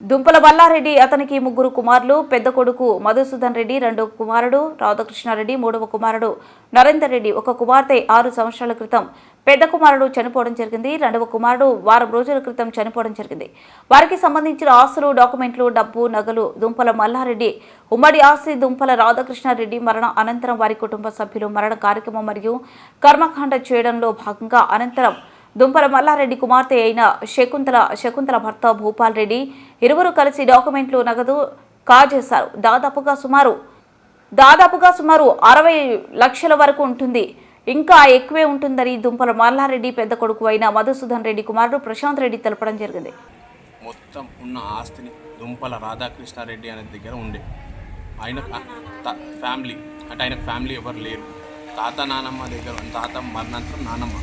దుంపల మల్లారెడ్డి అతనికి ముగ్గురు కుమారులు. పెద్ద కొడుకు మధుసూదన్ రెడ్డి, రెండో కుమారుడు రాధాకృష్ణారెడ్డి, మూడవ కుమారుడు నరేందర్ రెడ్డి. ఒక కుమార్తె 6 సంవత్సరాల క్రితం పెద్ద కుమారుడు చనిపోవడం జరిగింది. రెండవ కుమారుడు వారం రోజుల క్రితం చనిపోవడం జరిగింది. వారికి సంబంధించిన ఆస్తులు, డాక్యుమెంట్లు, డబ్బు, నగలు దుంపల మల్లారెడ్డి ఉమ్మడి ఆస్తి. దుంపల రాధాకృష్ణారెడ్డి మరణ అనంతరం వారి కుటుంబ సభ్యులు మరణ కార్యక్రమం మరియు కర్మకాండ చేయడంలో భాగంగా అనంతరం దుంపల మల్లారెడ్డి కుమార్తె అయిన శకుంతల భర్త భూపాల్ రెడ్డి ఇరువురు కలిసి డాక్యుమెంట్లు, నగదు కాజేశారు. దాదాపుగా సుమారు 60 లక్షల వరకు ఉంటుంది, ఇంకా ఎక్కువే ఉంటుందని దుంపల మల్లారెడ్డి పెద్ద కొడుకు అయిన మధుసూదన్ రెడ్డి కుమారుడు ప్రశాంత్ రెడ్డి తెలపడం జరిగింది. మొత్తం ఉన్న ఆస్తిని దుంపల రాధాకృష్ణారెడ్డి అనే దగ్గర ఉండే ఆయన ఫ్యామిలీ అంటే ఆయన ఫ్యామిలీ ఎవరు లేరు. తాత నానమ్మ దగ్గర, తాత మరణాంతరం నానమ్మ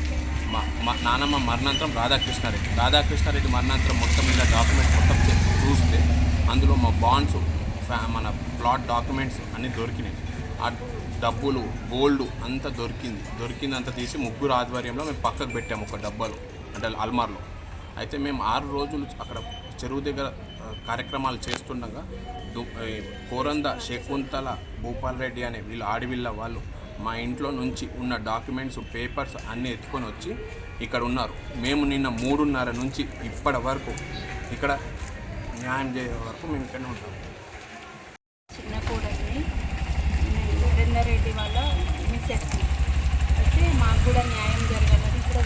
మరణాంతరం రాధాకృష్ణారెడ్డి మరణాంతరం మొత్తం ఇలా డాక్యుమెంట్స్ మొత్తం చూస్తే అందులో మా బాండ్స్, మన ప్లాట్ డాక్యుమెంట్స్ అన్నీ దొరికినాయి. ఆ డబ్బులు, గోల్డ్ అంతా దొరికింది అంతా తీసి ముగ్గురు ఆధ్వర్యంలో మేము పక్కకు పెట్టాము ఒక డబ్బాలో, అంటే అల్మార్లో. అయితే మేము 6 రోజులు అక్కడ చెరువు దగ్గర కార్యక్రమాలు చేస్తుండగా కోరంద శకుంతల భూపాల్ రెడ్డి అనే వీళ్ళు ఆడవిళ్ళ వాళ్ళు మా ఇంట్లో నుంచి ఉన్న డాక్యుమెంట్స్, పేపర్స్ అన్నీ ఎత్తుకొని వచ్చి ఇక్కడ ఉన్నారు. మేము నిన్న 3:30 నుంచి ఇప్పటి వరకు ఇక్కడ న్యాయం చేసే వరకు మేము ఇక్కడనే ఉంటాం. చిన్న కూడని నరేందర్ రెడ్డి వాళ్ళ మిస్సెస్ అయితే మాకు కూడా న్యాయం జరగాలని కూడా